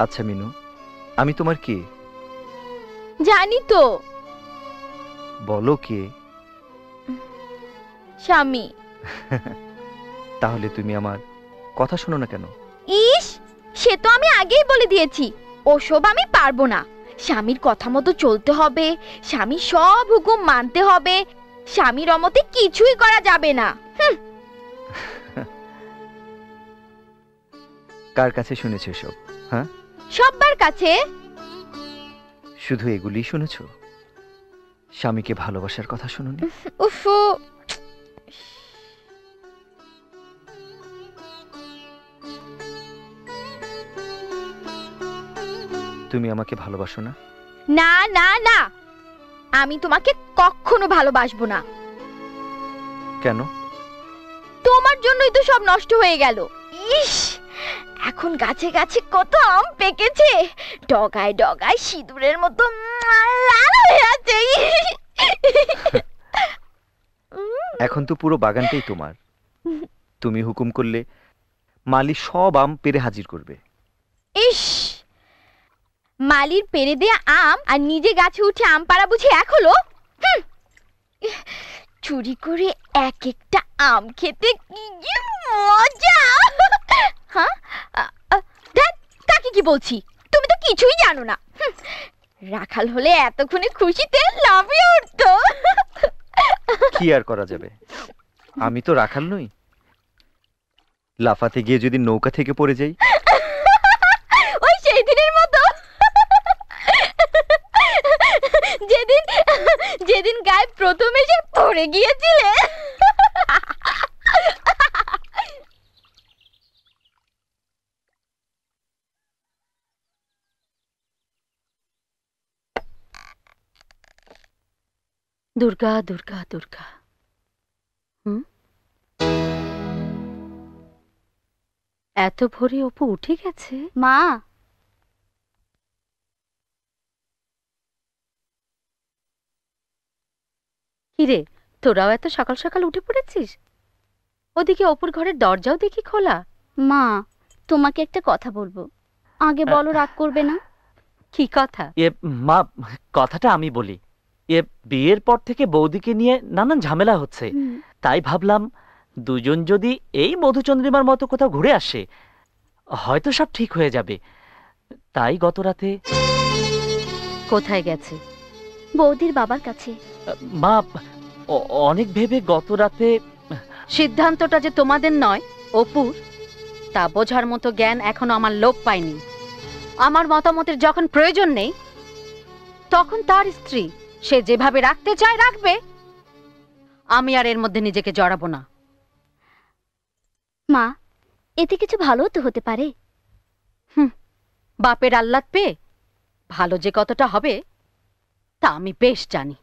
আচ্ছা মিনু, আমি তোমার কে? জানি তো। বলো কে? স্বামী। তাহলে তুমি আমার কথা শোনো না কেন? ইস, সে তো আমি আগেই বলে দিয়েছি, ওসব আমি পারবো না। স্বামীর কথা মতো চলতে হবে, স্বামীর সব হুকুম মানতে হবে, স্বামীর অমতে কিছুই করা যাবে না। কার কাছে শুনেছো এসব? হ্যাঁ, সবার কাছে। শুধু এগুলি শুনেছো? স্বামীকে ভালোবাসার কথা শুনোনি? উফ, তুমি আমাকে ভালোবাসো না? না না না, আমি তোমাকে কখনো ভালোবাসবো না। কেন? তোমার জন্যই তো সব নষ্ট হয়ে গেল। ইস, এখন গাছে গাছে কত আম পেকেছে, ডগায় ডগায় সিঁদুরের মতো লাল হয়ে আছে। এখন তো পুরো বাগানটাই তোমার। তুমি হুকুম করলে মালি সব আম পেড়ে হাজির করবে। ইস, মালির পেরে দেয়া আম আর নিজে গাছে উঠে আম পাড়া বুঝি এক হলো? চুরি করে এক একটা আম খেতে কি যে মজা! হ্যাঁ, কাকে কি বলছি, তুমি তো কিছুই জানো না। রাখাল হলে এতক্ষণে খুশিতে লাফিয়ে উঠতো। কি আর করা যাবে, আমি তো রাখাল নই। লাফাতে গিয়ে যদি নৌকা থেকে পড়ে যাই? ওই সেই দিনের মতো, যেদিন যেদিন গায়ে প্রথম এসে পড়ে গিয়েছিলে। দুর্গা দুর্গা দুর্গা। এত ভোরে অপু উঠে গেছে? মা, কিরে, তোরাও এত সকাল সকাল উঠে পড়েছিস? ওদিকে অপুর ঘরের দরজাও দেখি খোলা। মা তোমাকে একটা কথা বলবো, আগে বলো, রাগ করবে না? কি কথা? মা, কথাটা আমি বলি। বিয়ের পর থেকে বৌদিকে নিয়ে নানান ঝামেলা হচ্ছে, তাই ভাবলাম দুজন যদি এই মধুচন্দ্রিমার মতো কোথাও ঘুরে আসে, হয়তো সব ঠিক হয়ে যাবে। তাই গত রাতে। কোথায় গেছে? বৌদির বাবার কাছে। মা, অনেক ভেবে গত রাতে। সিদ্ধান্তটা যে তোমাদের নয় অপুর, তা বোঝার মতো জ্ঞান এখনো আমার লোপ পায়নি। আমার মতামতের যখন প্রয়োজন নেই, তখন তার স্ত্রী সে যেভাবে রাখতে চায় রাখবে। আমি আর এর মধ্যে নিজেকে জড়াবো না। মা, এতে কিছু ভালো তো হতে পারে। বাপের আহ্লাদ পেয়ে ভালো যে কতটা হবে তা আমি বেশ জানি।